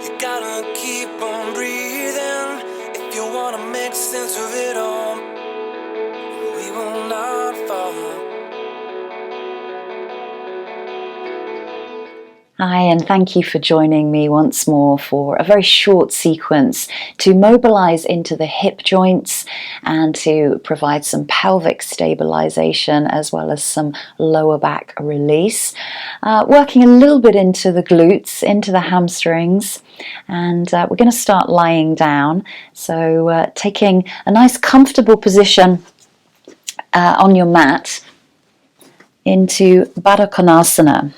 You gotta keep on breathing if you wanna make sense of it all. We will not fall. Hi, and thank you for joining me once more for a very short sequence to mobilize into the hip joints and to provide some pelvic stabilization as well as some lower back release. Working a little bit into the glutes, into the hamstrings, and we're going to start lying down. So taking a nice comfortable position on your mat into Baddha Konasana,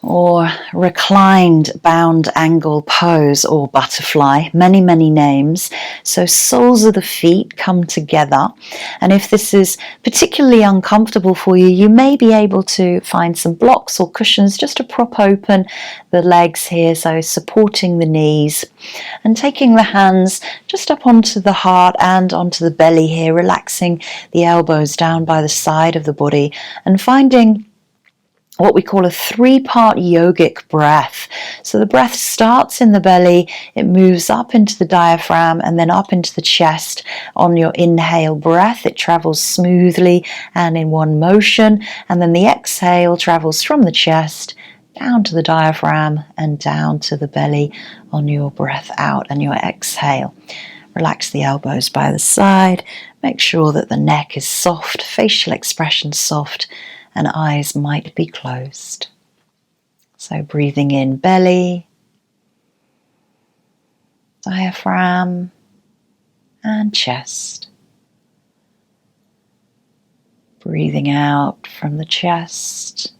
or reclined bound angle pose, or butterfly, many names. So soles of the feet come together, and if this is particularly uncomfortable for you, you may be able to find some blocks or cushions just to prop open the legs here, so supporting the knees, and taking the hands just up onto the heart and onto the belly here, relaxing the elbows down by the side of the body, and finding what we call a 3-part yogic breath. So the breath starts in the belly, it moves up into the diaphragm and then up into the chest. On your inhale breath, it travels smoothly and in one motion, and then the exhale travels from the chest down to the diaphragm and down to the belly on your breath out and your exhale. Relax the elbows by the side, make sure that the neck is soft, facial expression soft, and eyes might be closed. So breathing in belly, diaphragm, and chest. Breathing out from the chest,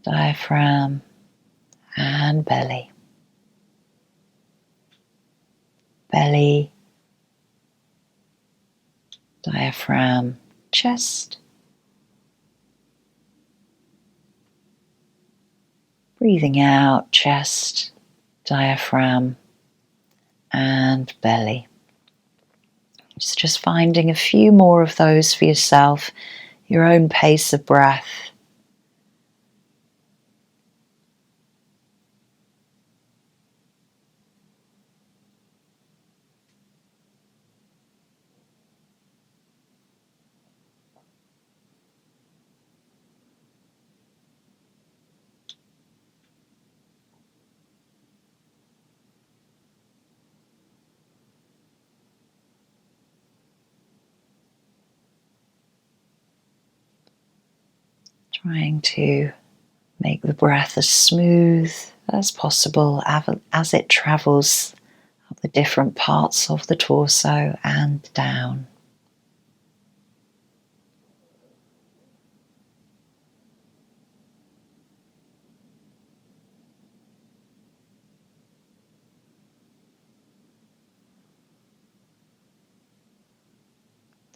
diaphragm, and belly. Belly, diaphragm, chest. Breathing out, chest, diaphragm, and belly. Just finding a few more of those for yourself, your own pace of breath. Trying to make the breath as smooth as possible as it travels up the different parts of the torso and down.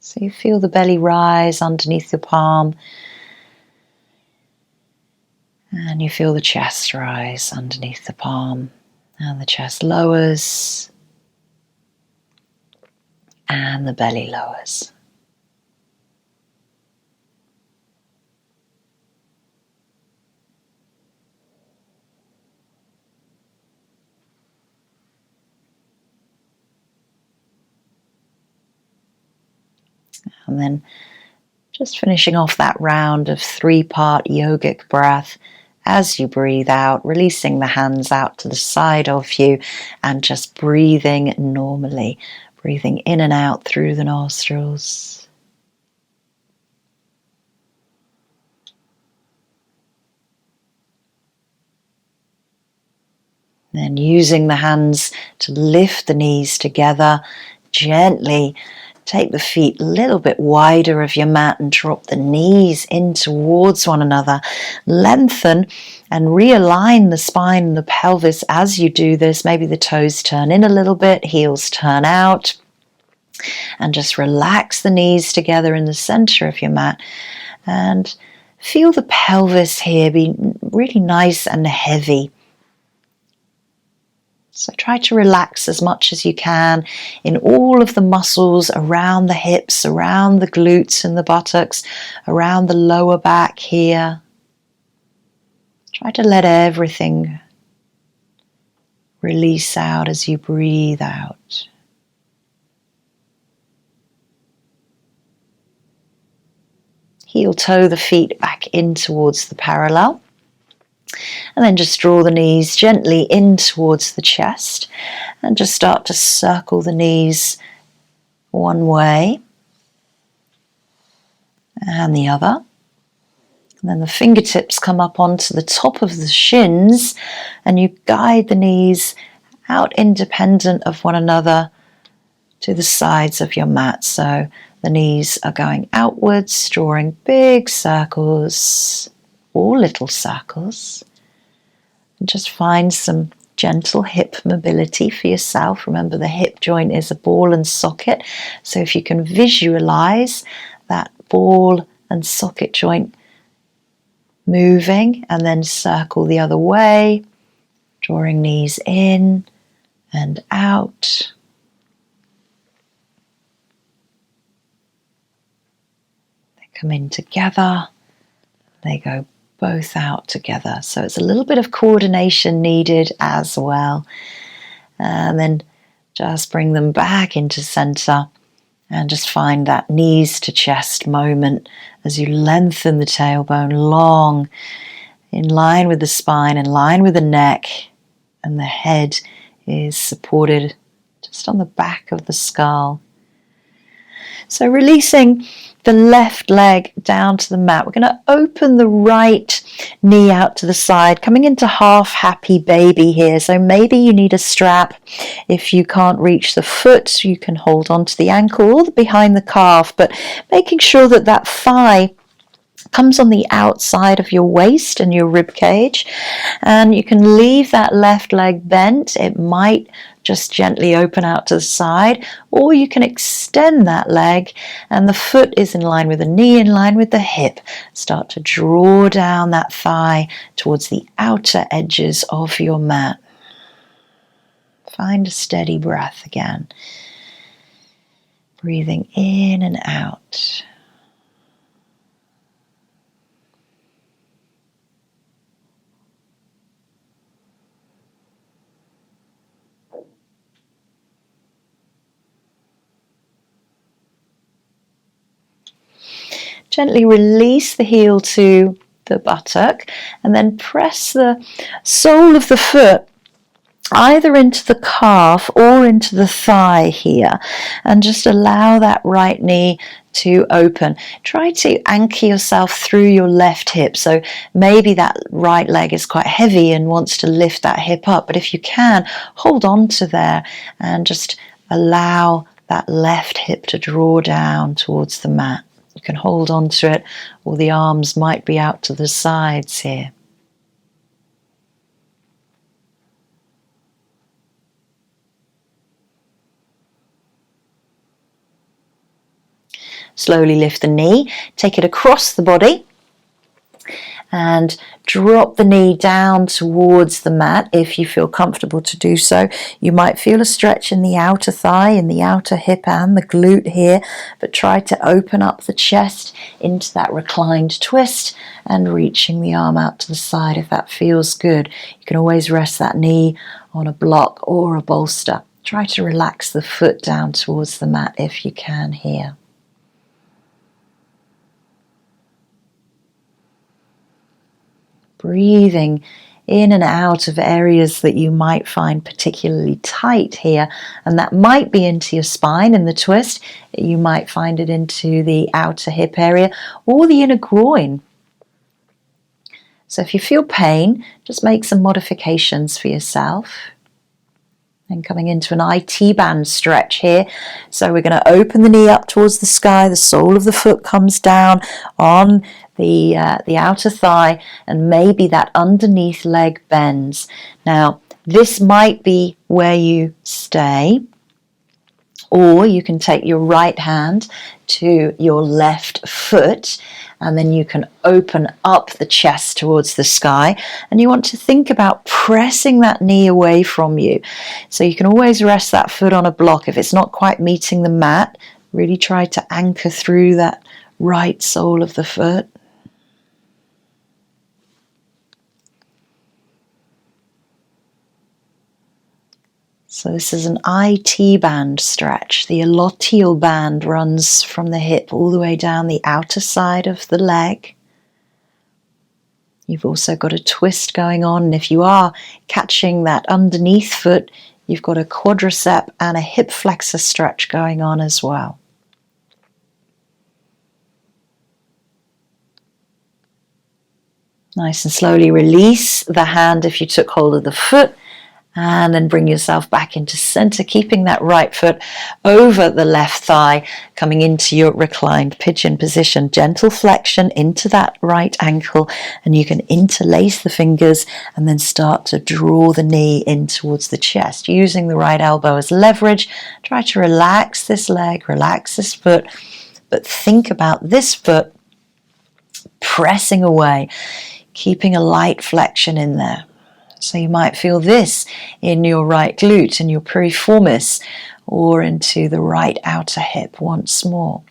So you feel the belly rise underneath your palm, and you feel the chest rise underneath the palm, and the chest lowers, and the belly lowers. And then just finishing off that round of 3-part yogic breath. As you breathe out, releasing the hands out to the side of you and just breathing normally, breathing in and out through the nostrils. Then using the hands to lift the knees together, gently take the feet a little bit wider of your mat and drop the knees in towards one another. Lengthen and realign the spine and the pelvis as you do this. Maybe the toes turn in a little bit, heels turn out. And just relax the knees together in the center of your mat. And feel the pelvis here be really nice and heavy. So try to relax as much as you can in all of the muscles around the hips, around the glutes and the buttocks, around the lower back here. Try to let everything Release out as you breathe out. Heel toe the feet back in towards the parallel. And then just draw the knees gently in towards the chest and just start to circle the knees one way and the other. And then the fingertips come up onto the top of the shins and you guide the knees out independent of one another to the sides of your mat. So the knees are going outwards, drawing big circles or little circles. And just find some gentle hip mobility for yourself. Remember, the hip joint is a ball and socket. So if you can visualize that ball and socket joint moving and then circle the other way, drawing knees in and out. They come in together. They go both out together. So it's a little bit of coordination needed as well. And then just bring them back into center and just find that knees to chest moment as you lengthen the tailbone long, in line with the spine, in line with the neck, and the head is supported just on the back of the skull. So releasing the left leg down to the mat. We're going to open the right knee out to the side, coming into half happy baby here. So maybe you need a strap. If you can't reach the foot, you can hold on to the ankle or behind the calf, but making sure that that thigh comes on the outside of your waist and your rib cage, and you can leave that left leg bent. It might just gently open out to the side, or you can extend that leg and the foot is in line with the knee, in line with the hip. Start to draw down that thigh towards the outer edges of your mat. Find a steady breath again. Breathing in and out. Gently release the heel to the buttock and then press the sole of the foot either into the calf or into the thigh here, and just allow that right knee to open. Try to anchor yourself through your left hip. So maybe that right leg is quite heavy and wants to lift that hip up, but if you can, hold on to there and just allow that left hip to draw down towards the mat. You can hold on to it, or the arms might be out to the sides here. Slowly lift the knee, take it across the body and drop the knee down towards the mat if you feel comfortable to do so. You might feel a stretch in the outer thigh, in the outer hip and the glute here, but try to open up the chest into that reclined twist and reaching the arm out to the side if that feels good. You can always rest that knee on a block or a bolster. Try to relax the foot down towards the mat if you can here. Breathing in and out of areas that you might find particularly tight here, and that might be into your spine in the twist. You might find it into the outer hip area or the inner groin. So if you feel pain, just make some modifications for yourself. And coming into an IT band stretch here. So we're going to open the knee up towards the sky. The sole of the foot comes down on the outer thigh, and maybe that underneath leg bends. Now, this might be where you stay, or you can take your right hand to your left foot, and then you can open up the chest towards the sky, and you want to think about pressing that knee away from you. So you can always rest that foot on a block. If it's not quite meeting the mat, really try to anchor through that right sole of the foot. So this is an IT band stretch. The iliotial band runs from the hip all the way down the outer side of the leg. You've also got a twist going on, and if you are catching that underneath foot, you've got a quadricep and a hip flexor stretch going on as well. Nice and slowly release the hand if you took hold of the foot, and then bring yourself back into center, keeping that right foot over the left thigh, coming into your reclined pigeon position. Gentle flexion into that right ankle, and you can interlace the fingers and then start to draw the knee in towards the chest, using the right elbow as leverage. Try to relax this leg, relax this foot, but think about this foot pressing away, keeping a light flexion in there. So you might feel this in your right glute, in your piriformis, or into the right outer hip once more.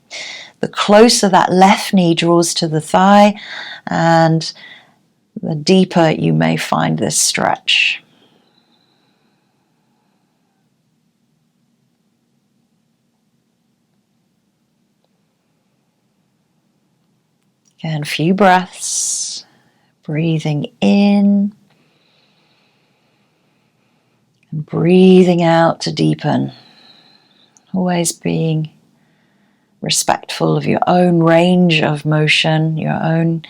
The closer that left knee draws to the thigh, and the deeper you may find this stretch. Again, a few breaths, breathing in and breathing out to deepen. Always being respectful of your own range of motion, your own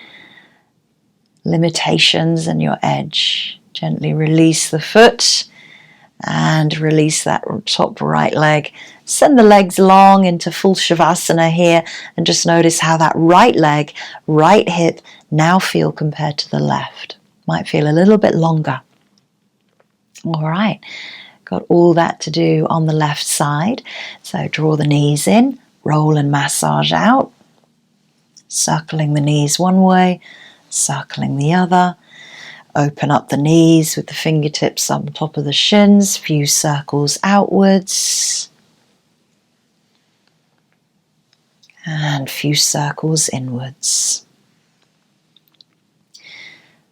limitations and your edge. Gently release the foot and release that top right leg. Send the legs long into full Shavasana here, and just notice how that right leg, right hip now feel compared to the left. Might feel a little bit longer. All right, got all that to do on the left side. So draw the knees in, roll and massage out, circling the knees one way, circling the other. Open up the knees with the fingertips on top of the shins, few circles outwards, and few circles inwards.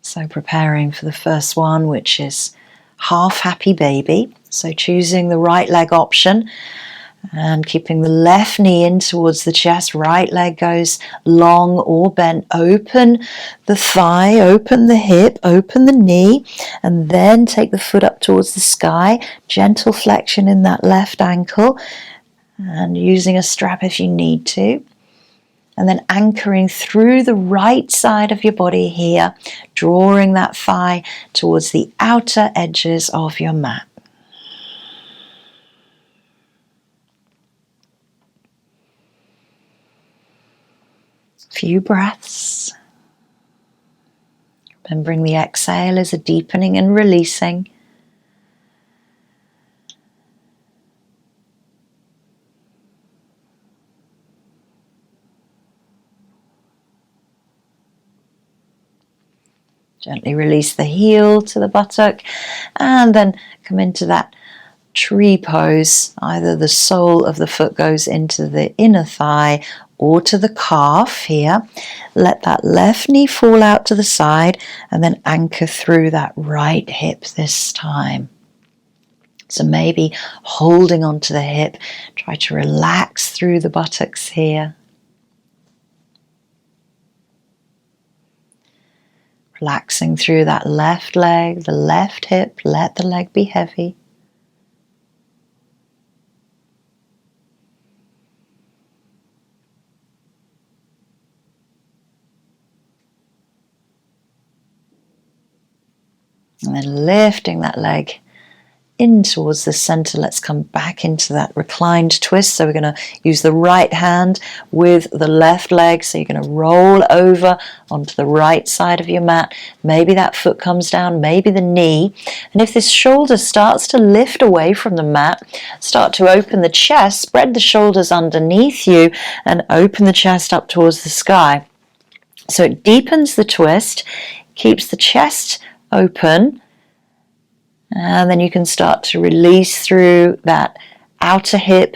So preparing for the first one, which is half happy baby. So choosing the right leg option and keeping the left knee in towards the chest. Right leg goes long or bent. Open the thigh, open the hip, open the knee, and then take the foot up towards the sky. Gentle flexion in that left ankle, and using a strap if you need to. And then anchoring through the right side of your body here, drawing that thigh towards the outer edges of your mat. Few breaths. Remembering the exhale is a deepening and releasing. Gently release the heel to the buttock, and then come into that tree pose. Either the sole of the foot goes into the inner thigh or to the calf here. Let that left knee fall out to the side, and then anchor through that right hip this time. So maybe holding onto the hip, try to relax through the buttocks here. Relaxing through that left leg, the left hip, let the leg be heavy. And then lifting that leg in towards the center. Let's come back into that reclined twist. So we're going to use the right hand with the left leg. So you're going to roll over onto the right side of your mat. Maybe that foot comes down, maybe the knee. And if this shoulder starts to lift away from the mat, start to open the chest, spread the shoulders underneath you, and open the chest up towards the sky. So it deepens the twist, keeps the chest open, and then you can start to release through that outer hip,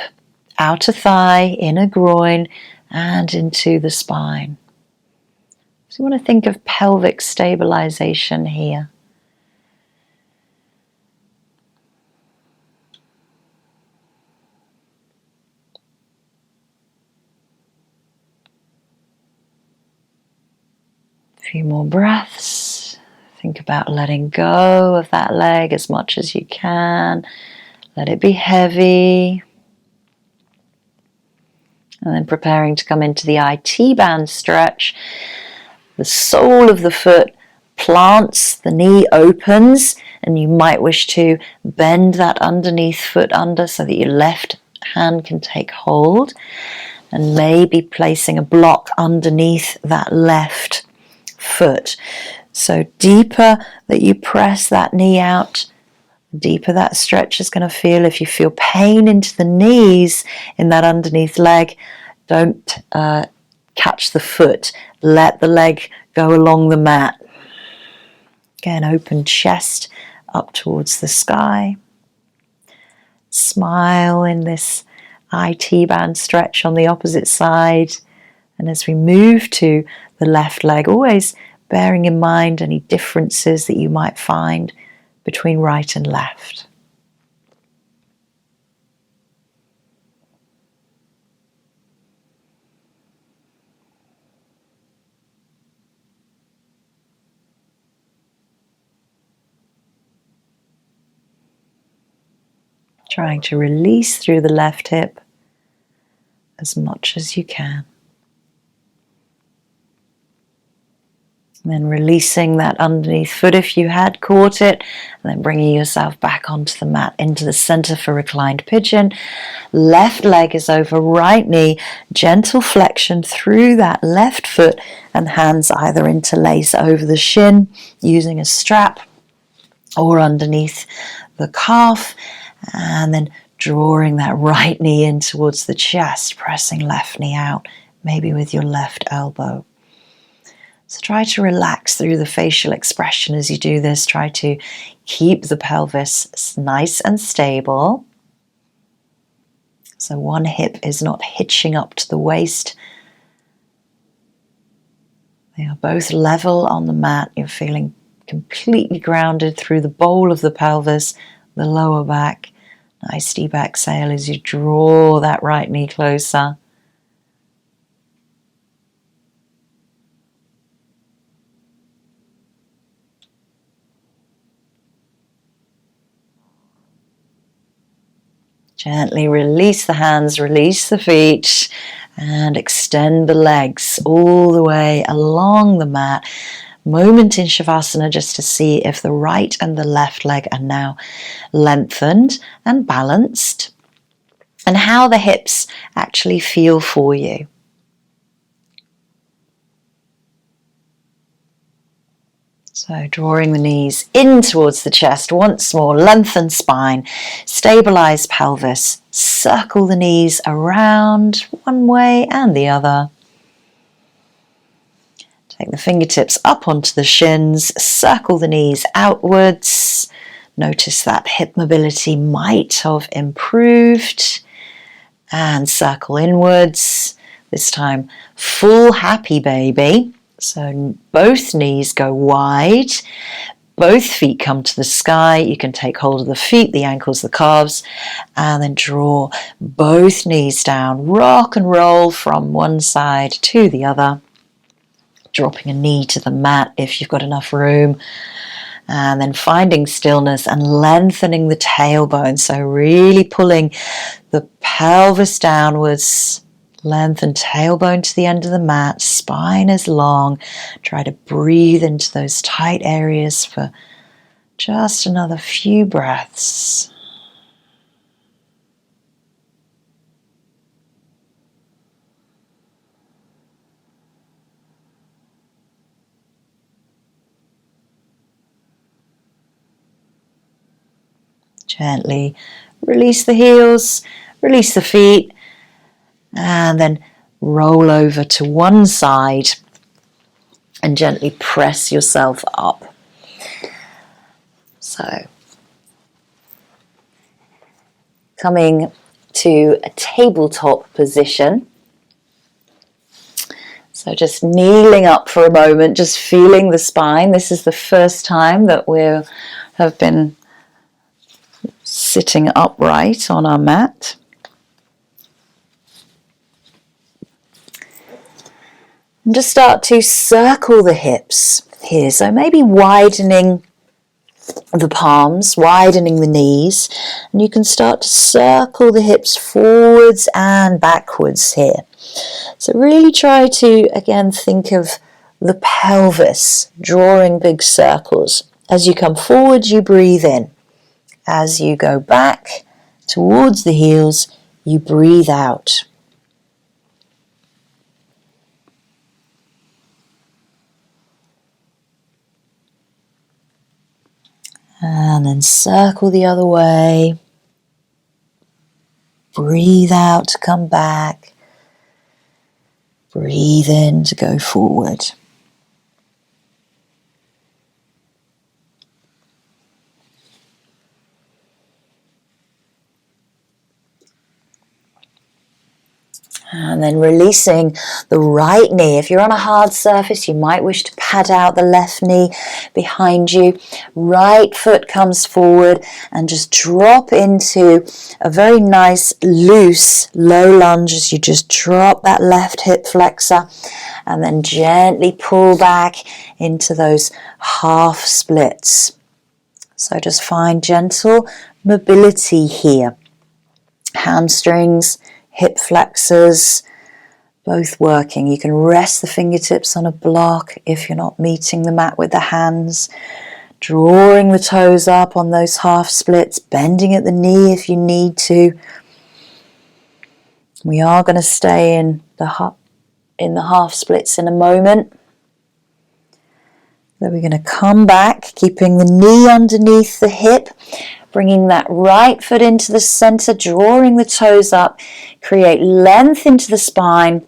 outer thigh, inner groin, and into the spine. So you want to think of pelvic stabilisation here. few more breaths. Think about letting go of that leg as much as you can. Let it be heavy. And then preparing to come into the IT band stretch. The sole of the foot plants, the knee opens, and you might wish to bend that underneath foot under so that your left hand can take hold, and maybe placing a block underneath that left foot. So deeper that you press that knee out, the deeper that stretch is going to feel. If you feel pain into the knees in that underneath leg, don't catch the foot. Let the leg go along the mat. Again, open chest up towards the sky. Smile in this IT band stretch on the opposite side. And as we move to the left leg, always bearing in mind any differences that you might find between right and left. Trying to release through the left hip as much as you can. And then releasing that underneath foot if you had caught it, and then bringing yourself back onto the mat, into the center for reclined pigeon. Left leg is over right knee, gentle flexion through that left foot, and hands either interlace over the shin using a strap or underneath the calf, and then drawing that right knee in towards the chest, pressing left knee out, maybe with your left elbow. So try to relax through the facial expression as you do this. Try to keep the pelvis nice and stable. So one hip is not hitching up to the waist. They are both level on the mat. You're feeling completely grounded through the bowl of the pelvis, the lower back. Nice deep exhale as you draw that right knee closer. Gently release the hands, release the feet, and extend the legs all the way along the mat. Moment in Shavasana just to see if the right and the left leg are now lengthened and balanced, and how the hips actually feel for you. So drawing the knees in towards the chest once more, lengthen spine, stabilize pelvis, circle the knees around one way and the other. Take the fingertips up onto the shins, circle the knees outwards. Notice that hip mobility might have improved. And circle inwards. This time, full happy baby. So both knees go wide. Both feet come to the sky. You can take hold of the feet, the ankles, the calves, and then draw both knees down. Rock and roll from one side to the other. Dropping a knee to the mat if you've got enough room. And then finding stillness and lengthening the tailbone. So really pulling the pelvis downwards. Lengthen tailbone to the end of the mat. Spine is long. Try to breathe into those tight areas for just another few breaths. Gently release the heels, release the feet, and then roll over to one side and gently press yourself up. So, coming to a tabletop position. So just kneeling up for a moment, just feeling the spine. This is the first time that we have been sitting upright on our mat. And just start to circle the hips here. So maybe widening the palms, widening the knees, and you can start to circle the hips forwards and backwards here. So really try to, again, think of the pelvis, drawing big circles. As you come forward, you breathe in. As you go back towards the heels, you breathe out. And then circle the other way. Breathe out to come back. Breathe in to go forward. And then releasing the right knee. If you're on a hard surface, you might wish to pad out the left knee behind you. Right foot comes forward and just drop into a very nice, loose, low lunge as you just drop that left hip flexor and then gently pull back into those half splits. So just find gentle mobility here. Hamstrings, hip flexors, both working. You can rest the fingertips on a block if you're not meeting the mat with the hands. Drawing the toes up on those half splits, bending at the knee if you need to. We are going to stay in the half splits in a moment. Then we're going to come back, keeping the knee underneath the hip, bringing that right foot into the center, drawing the toes up, create length into the spine.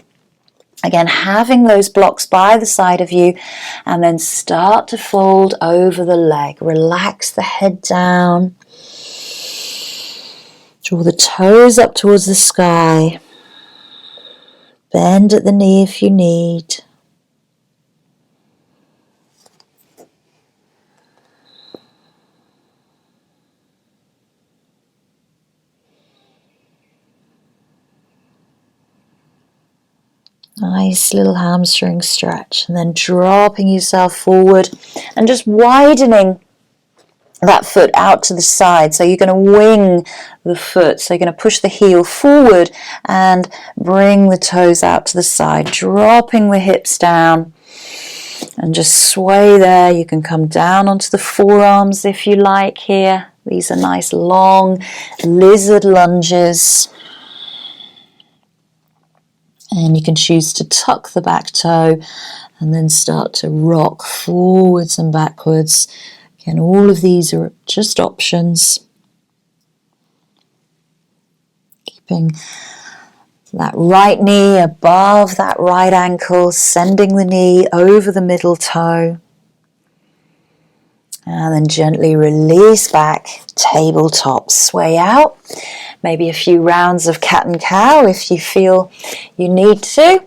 Again, having those blocks by the side of you, and then start to fold over the leg. Relax the head down. Draw the toes up towards the sky. Bend at the knee if you need. Nice little hamstring stretch, and then dropping yourself forward and just widening that foot out to the side. So you're going to wing the foot. So you're going to push the heel forward and bring the toes out to the side, dropping the hips down and just sway there. You can come down onto the forearms if you like here. These are nice long lizard lunges. And you can choose to tuck the back toe and then start to rock forwards and backwards. Again, all of these are just options. Keeping that right knee above that right ankle, sending the knee over the middle toe. And then gently release back, tabletop, sway out. Maybe a few rounds of cat and cow if you feel you need to.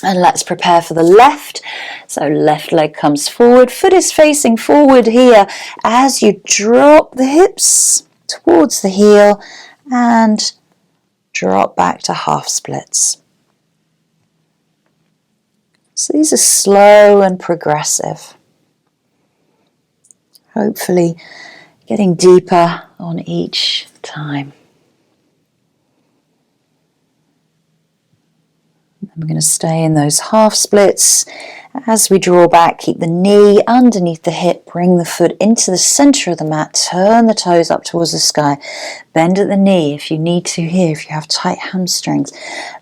And let's prepare for the left. So left leg comes forward, foot is facing forward here as you drop the hips towards the heel and drop back to half splits. So these are slow and progressive. Hopefully getting deeper on each time. We're going to stay in those half splits. As we draw back, keep the knee underneath the hip, bring the foot into the center of the mat, turn the toes up towards the sky, bend at the knee if you need to here, if you have tight hamstrings.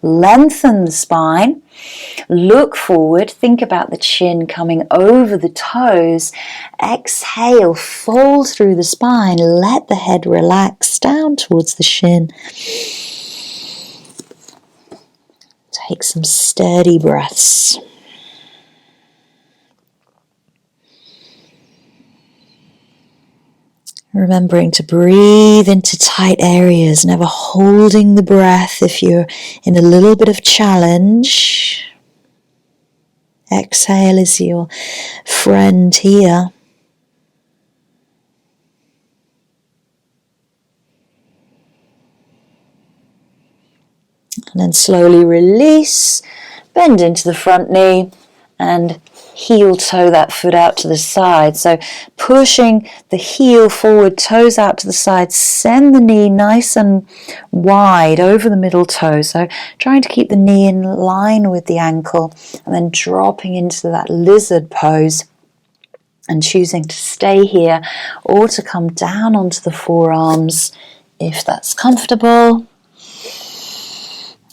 Lengthen the spine, look forward, think about the chin coming over the toes. Exhale, fold through the spine, let the head relax down towards the shin. Take some steady breaths. Remembering to breathe into tight areas, never holding the breath if you're in a little bit of challenge. Exhale is your friend here. And then slowly release bend into the front knee and heel toe that foot out to the side. So pushing the heel forward, toes out to the side, send the knee nice and wide over the middle toe. So trying to keep the knee in line with the ankle and then dropping into that lizard pose and choosing to stay here or to come down onto the forearms if that's comfortable.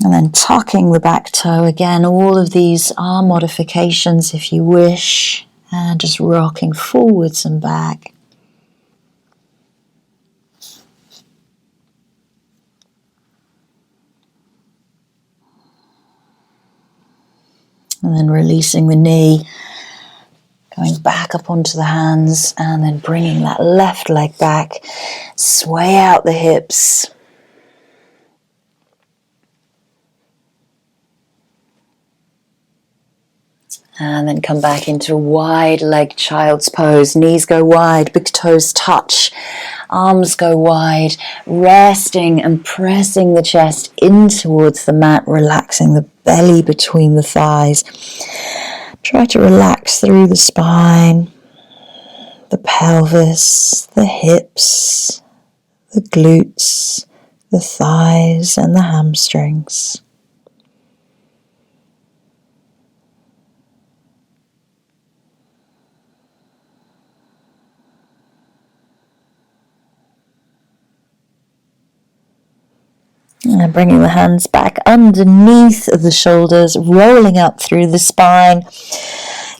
And then tucking the back toe. Again, all of these are modifications if you wish. And just rocking forwards and back. And then releasing the knee. Going back up onto the hands. And then bringing that left leg back. Sway out the hips. And then come back into wide leg child's pose. Knees go wide, big toes touch, arms go wide, resting and pressing the chest in towards the mat, relaxing the belly between the thighs. Try to relax through the spine, the pelvis, the hips, the glutes, the thighs and the hamstrings. And bringing the hands back underneath the shoulders, rolling up through the spine,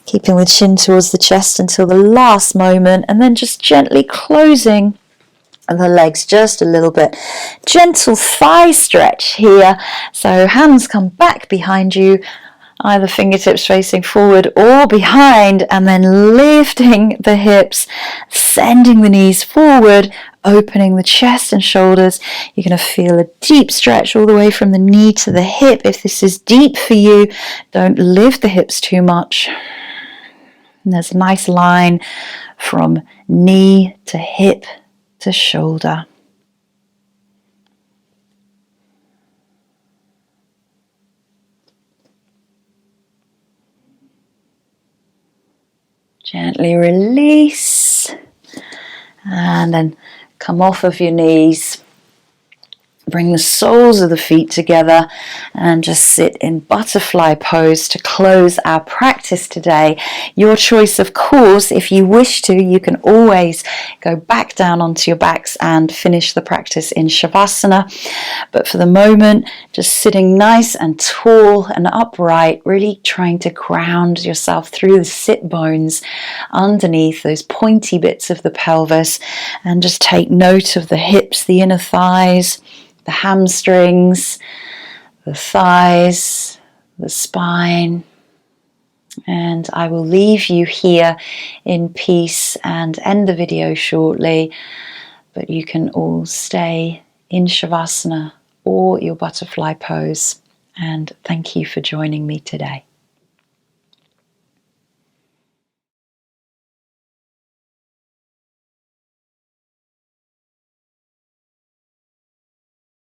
keeping the chin towards the chest until the last moment, and then just gently closing the legs just a little bit. Gentle thigh stretch here. So hands come back behind you, either fingertips facing forward or behind, and then lifting the hips, sending the knees forward, opening the chest and shoulders. You're going to feel a deep stretch all the way from the knee to the hip. If this is deep for you, don't lift the hips too much. And there's a nice line from knee to hip to shoulder. Gently release and then come off of your knees. Bring the soles of the feet together and just sit in butterfly pose to close our practice today. Your choice, of course. If you wish to, you can always go back down onto your backs and finish the practice in Shavasana. But for the moment, just sitting nice and tall and upright, really trying to ground yourself through the sit bones underneath those pointy bits of the pelvis, and just take note of the hips, the inner thighs, the hamstrings, the thighs, the spine. And I will leave you here in peace and end the video shortly. But you can all stay in Shavasana or your butterfly pose. And thank you for joining me today.